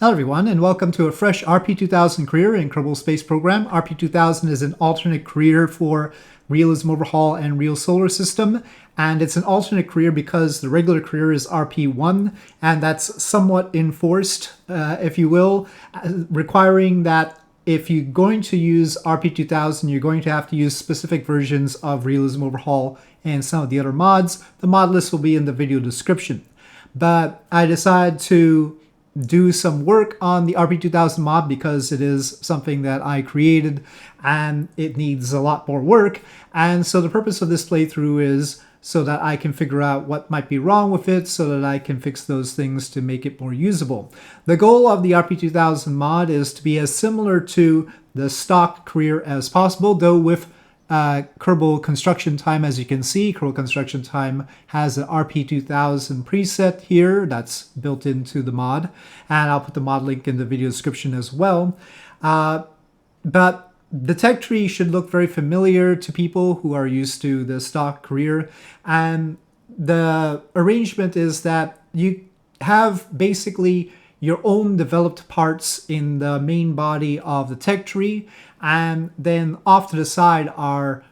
Hello everyone, and welcome to a fresh RP-2000 career in Kerbal Space Program. RP-2000 is an alternate career for Realism Overhaul and Real Solar System, and it's an alternate career because the regular career is RP-1, and that's somewhat enforced, if you will, requiring that if you're going to use RP-2000, you're going to have to use specific versions of Realism Overhaul and some of the other mods. The mod list will be in the video description. But I decided to do some work on the RP-2000 mod because it is something that I created and it needs a lot more work. And so the purpose of this playthrough is so that I can figure out what might be wrong with it so that I can fix those things to make it more usable. The goal of the RP-2000 mod is to be as similar to the stock career as possible, though with Kerbal Construction Time. As you can see, Kerbal Construction Time has an RP-2000 preset here that's built into the mod, and I'll put the mod link in the video description as well. But the tech tree should look very familiar to people who are used to the stock career, and the arrangement is that you have basically your own developed parts in the main body of the tech tree, and then off to the side are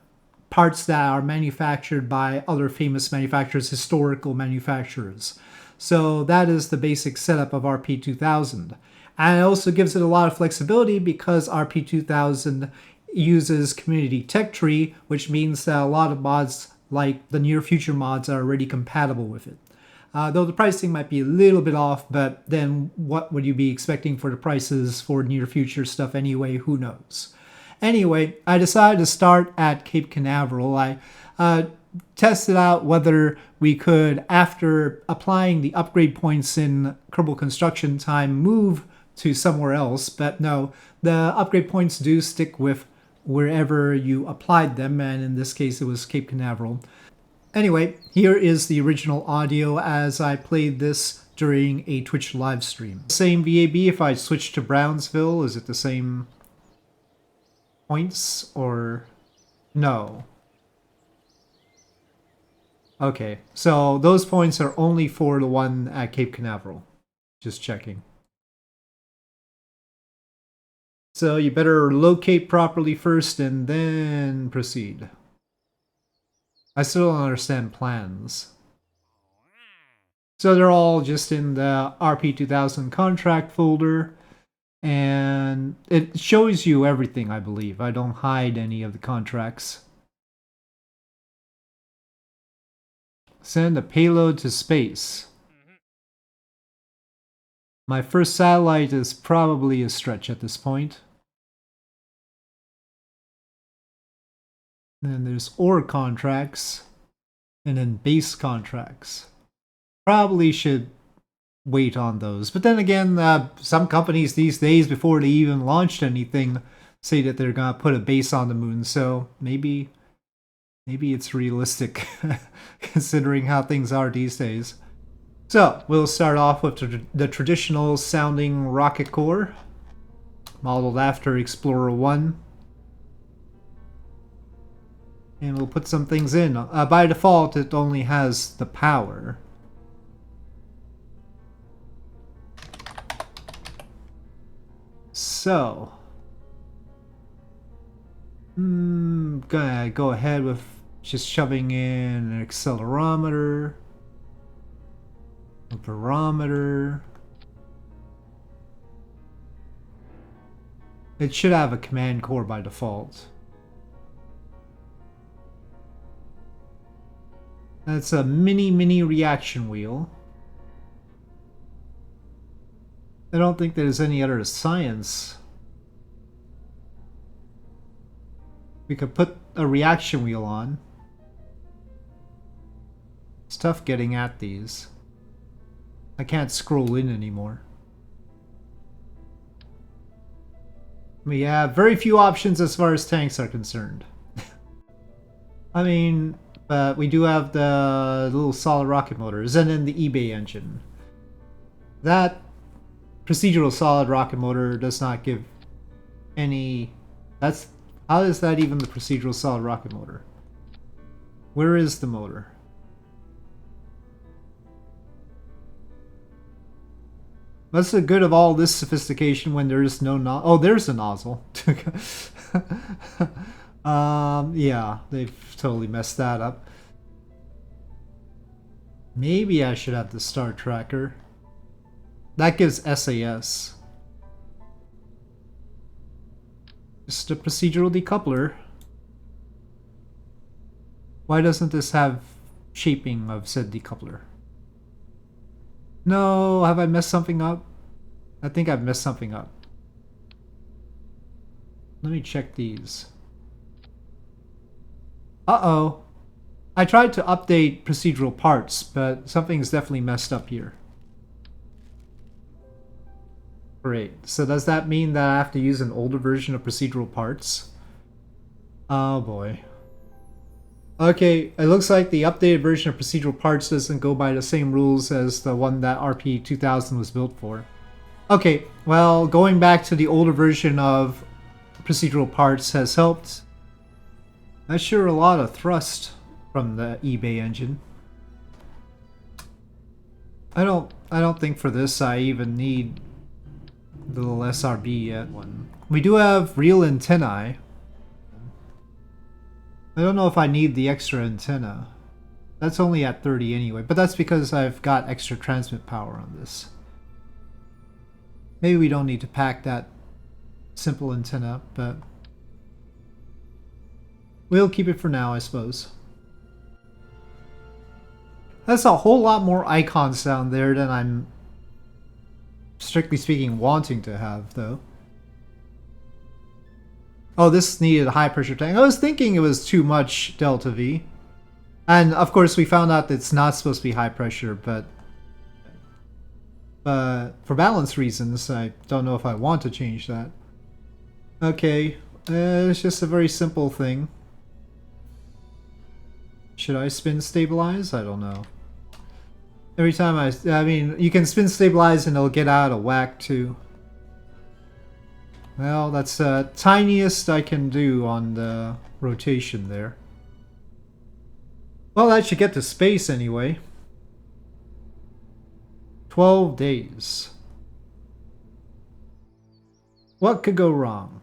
parts that are manufactured by other famous manufacturers, historical manufacturers. So that is the basic setup of RP-2000. And it also gives it a lot of flexibility because RP-2000 uses community tech tree, which means that a lot of mods like the near future mods are already compatible with it. Though the pricing might be a little bit off, but then what would you be expecting for the prices for near future stuff anyway? Who knows? Anyway, I decided to start at Cape Canaveral. I tested out whether we could, after applying the upgrade points in Kerbal Construction Time, move to somewhere else, but no, the upgrade points do stick with wherever you applied them, and in this case it was Cape Canaveral. Anyway, here is the original audio as I played this during a Twitch live stream. Same VAB if I switch to Brownsville. Is it the same points or no? Okay, so those points are only for the one at Cape Canaveral. Just checking. So you better locate properly first and then proceed. I still don't understand plans. So they're all just in the RP-2000 contract folder, and it shows you everything, I believe. I don't hide any of the contracts. Send a payload to space. My first satellite is probably a stretch at this point. And then there's ore contracts, and then base contracts. Probably should wait on those. But then again, some companies these days, before they even launched anything, say that they're gonna put a base on the moon. So maybe it's realistic, considering how things are these days. So we'll start off with the traditional sounding rocket core, modeled after Explorer 1. And we'll put some things in. By default, it only has the power. So, gonna go ahead with just shoving in an accelerometer, a barometer. It should have a command core by default. That's a mini reaction wheel. I don't think there's any other science. We could put a reaction wheel on. It's tough getting at these. I can't scroll in anymore. We have very few options as far as tanks are concerned. I mean, but we do have the little solid rocket motors and then the eBay engine. That procedural solid rocket motor does not give any... How is that even the procedural solid rocket motor? Where is the motor? What's the good of all this sophistication when there is no nozzle? Oh, there's a nozzle. Yeah, they've totally messed that up. Maybe I should have the star tracker. That gives SAS. Just a procedural decoupler. Why doesn't this have shaping of said decoupler? No, have I messed something up? I think I've messed something up. Let me check these. Uh-oh. I tried to update procedural parts, but something's definitely messed up here. Great. So does that mean that I have to use an older version of procedural parts? Oh boy. Okay, it looks like the updated version of procedural parts doesn't go by the same rules as the one that RP-2000 was built for. Okay, well, going back to the older version of procedural parts has helped. That's sure a lot of thrust from the eBay engine. I don't think for this I even need the little SRB yet one. We do have real antennae. I don't know if I need the extra antenna. That's only at 30 anyway, but that's because I've got extra transmit power on this. Maybe we don't need to pack that simple antenna, but we'll keep it for now, I suppose. That's a whole lot more icons down there than I'm, strictly speaking, wanting to have, though. Oh, this needed a high pressure tank. I was thinking it was too much delta V. And of course we found out that it's not supposed to be high pressure, but for balance reasons, I don't know if I want to change that. Okay, it's just a very simple thing. Should I spin stabilize? I don't know. Every time I mean, you can spin stabilize and it'll get out of whack too. Well, that's the tiniest I can do on the rotation there. Well, that should get to space anyway. 12 days. What could go wrong?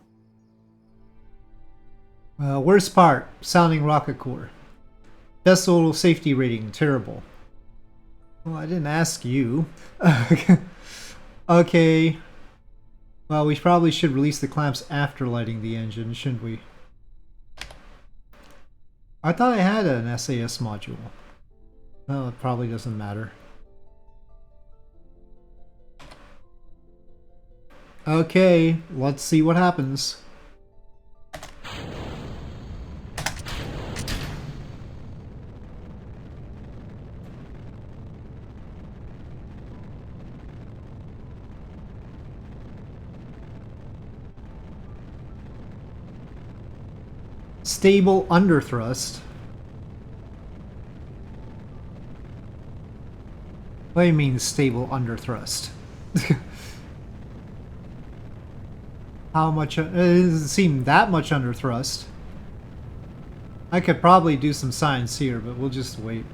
Worst part, sounding rocket core. Vessel safety rating, terrible. Well, I didn't ask you. Okay. Well, we probably should release the clamps after lighting the engine, shouldn't we? I thought I had an SAS module. Well, it probably doesn't matter. Okay, let's see what happens. Stable underthrust. What do you mean stable underthrust? How much? It doesn't seem that much underthrust. I could probably do some science here, but we'll just wait.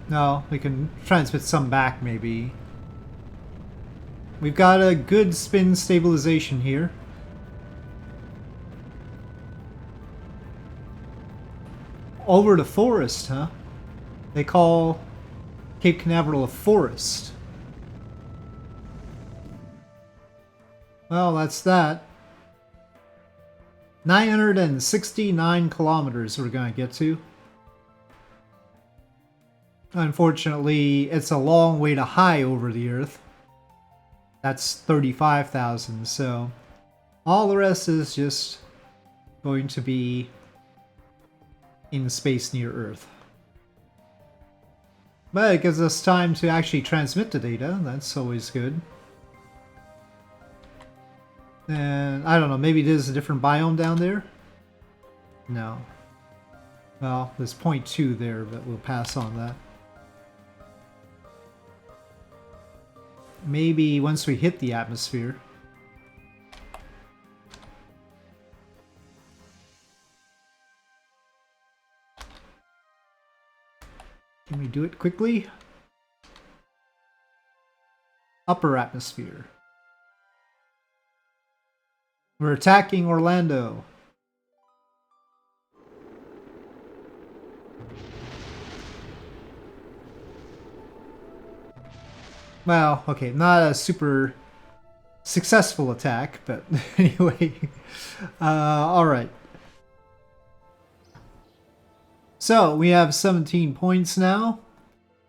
No, we can transmit some back maybe. We've got a good spin stabilization here. Over the forest, huh? They call Cape Canaveral a forest. Well, that's that. 969 kilometers we're gonna get to. Unfortunately, it's a long way to high over the Earth. That's 35,000, so all the rest is just going to be in space near Earth. But it gives us time to actually transmit the data. That's always good. And I don't know, maybe there's a different biome down there? No. Well, there's 0.2 there, but we'll pass on that. Maybe once we hit the atmosphere. Can we do it quickly? Upper atmosphere. We're attacking Orlando. Well, okay, not a super successful attack, but anyway. Alright. So, we have 17 points now.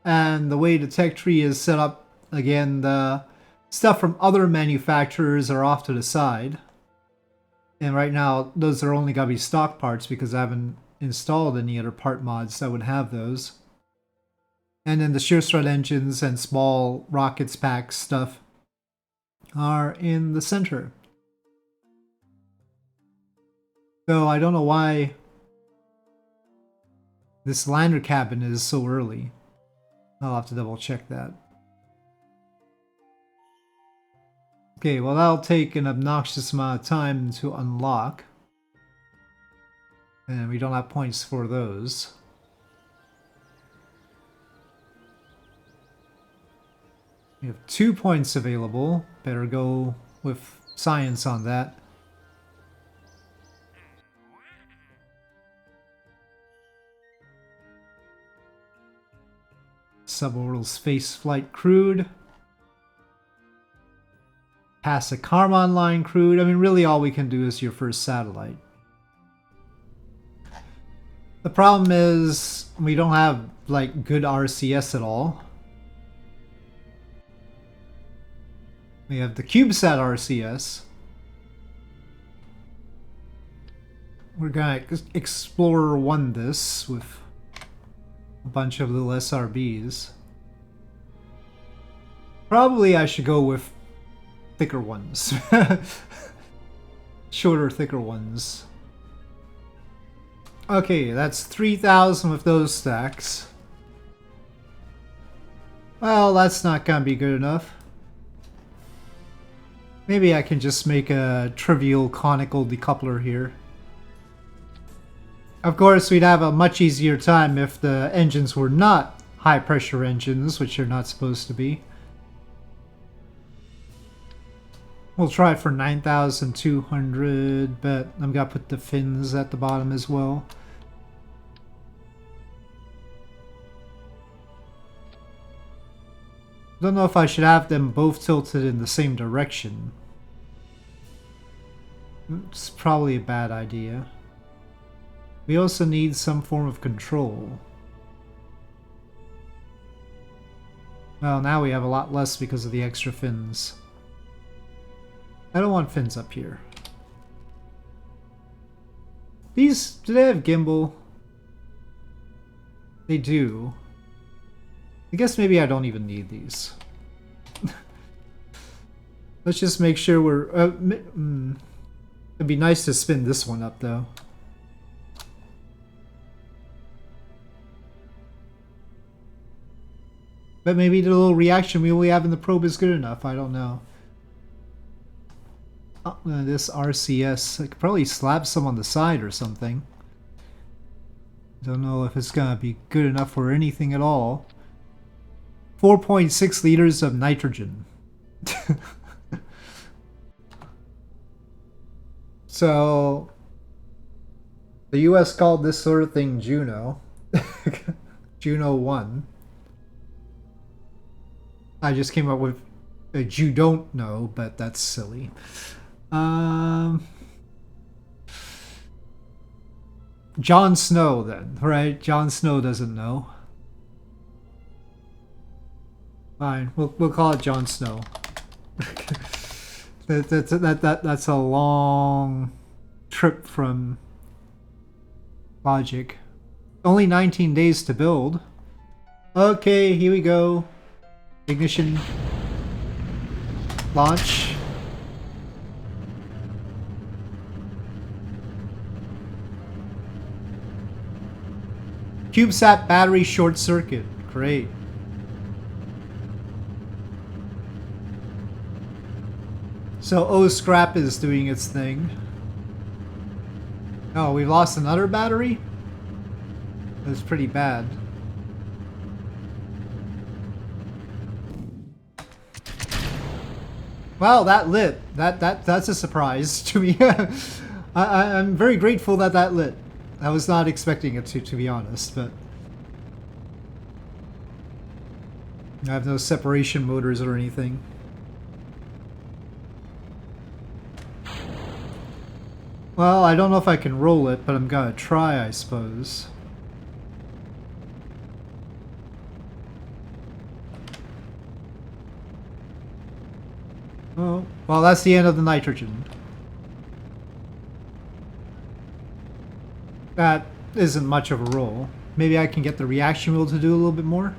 And the way the tech tree is set up, again, the stuff from other manufacturers are off to the side. And right now, those are only going to be stock parts because I haven't installed any other part mods that would have those. And then the shear strut engines and small rockets pack stuff are in the center. So I don't know why this lander cabin is so early. I'll have to double check that. Okay, well that'll take an obnoxious amount of time to unlock. And we don't have points for those. We have 2 points available. Better go with science on that. Suborbital space flight crewed. Pass a Karman line crewed. I mean, really all we can do is your first satellite. The problem is we don't have like good RCS at all. We have the CubeSat RCS. We're gonna Explorer 1 this with a bunch of little SRBs. Probably I should go with thicker ones. Shorter, thicker ones. Okay, that's 3,000 with those stacks. Well, that's not gonna be good enough. Maybe I can just make a trivial conical decoupler here. Of course, we'd have a much easier time if the engines were not high pressure engines, which they're not supposed to be. We'll try for 9,200, but I'm gonna put the fins at the bottom as well. Don't know if I should have them both tilted in the same direction. It's probably a bad idea. We also need some form of control. Well, now we have a lot less because of the extra fins. I don't want fins up here. These, do they have gimbal? They do. I guess maybe I don't even need these. Let's just make sure we're... it'd be nice to spin this one up, though. But maybe the little reaction wheel we have in the probe is good enough. I don't know. Oh, this RCS, I could probably slap some on the side or something. Don't know if it's gonna be good enough for anything at all. 4.6 liters of nitrogen. So, the US called this sort of thing Juno. Juno 1. I just came up with a you don't know, but that's silly. Jon Snow then, right? Jon Snow doesn't know. Fine, we'll call it Jon Snow. That's a long trip from logic. Only 19 days to build. Okay, here we go. Ignition. Launch. CubeSat battery short circuit. Great. So O-Scrap is doing its thing. Oh, we lost another battery? It was pretty bad. Well, that lit. That's a surprise to me. I'm very grateful that that lit. I was not expecting it to be honest, but I have no separation motors or anything. Well, I don't know if I can roll it, but I'm gonna try, I suppose. Oh, well, that's the end of the nitrogen. That isn't much of a roll. Maybe I can get the reaction wheel to do a little bit more?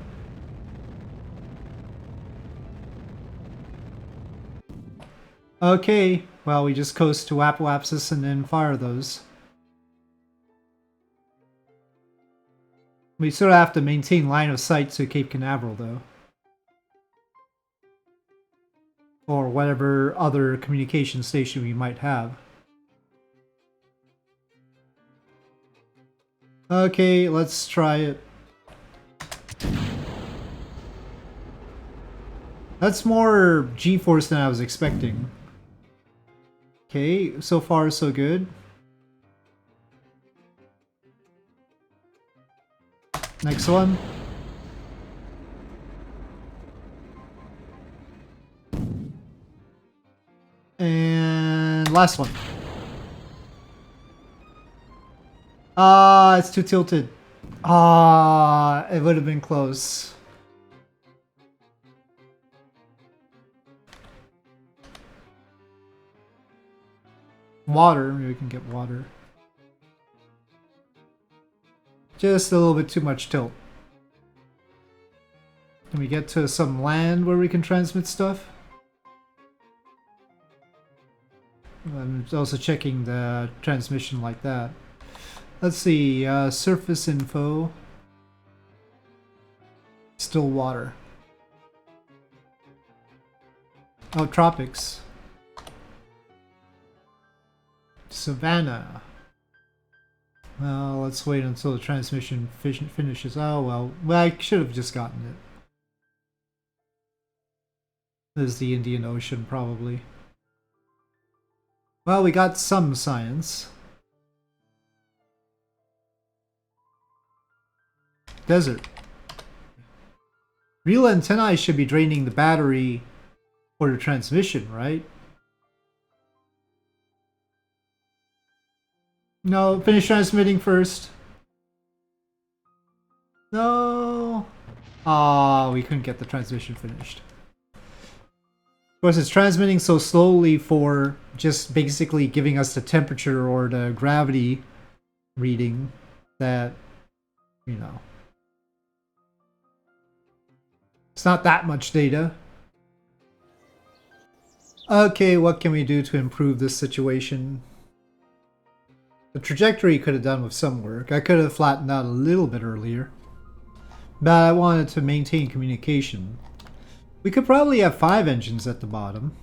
Okay, well, we just coast to apoapsis and then fire those. We sort of have to maintain line of sight to Cape Canaveral, though. Or whatever other communication station we might have. Okay, let's try it. That's more G-force than I was expecting. Okay, so far so good. Next one. And last one. Ah, it's too tilted. Ah, it would have been close. Water, maybe we can get water. Just a little bit too much tilt. Can we get to some land where we can transmit stuff? I'm also checking the transmission like that. Let's see, surface info. Still water. Oh, tropics. Savannah. Well, let's wait until the transmission finishes. Oh, well, I should have just gotten it. This is the Indian Ocean, probably. Well, we got some science. Desert. Real antennae should be draining the battery for the transmission, right? No, finish transmitting first. No. Ah, we couldn't get the transmission finished. Of course, it's transmitting so slowly for just basically giving us the temperature or the gravity reading that, you know, it's not that much data. Okay, what can we do to improve this situation? The trajectory could have done with some work. I could have flattened out a little bit earlier. But I wanted to maintain communication. We could probably have 5 engines at the bottom.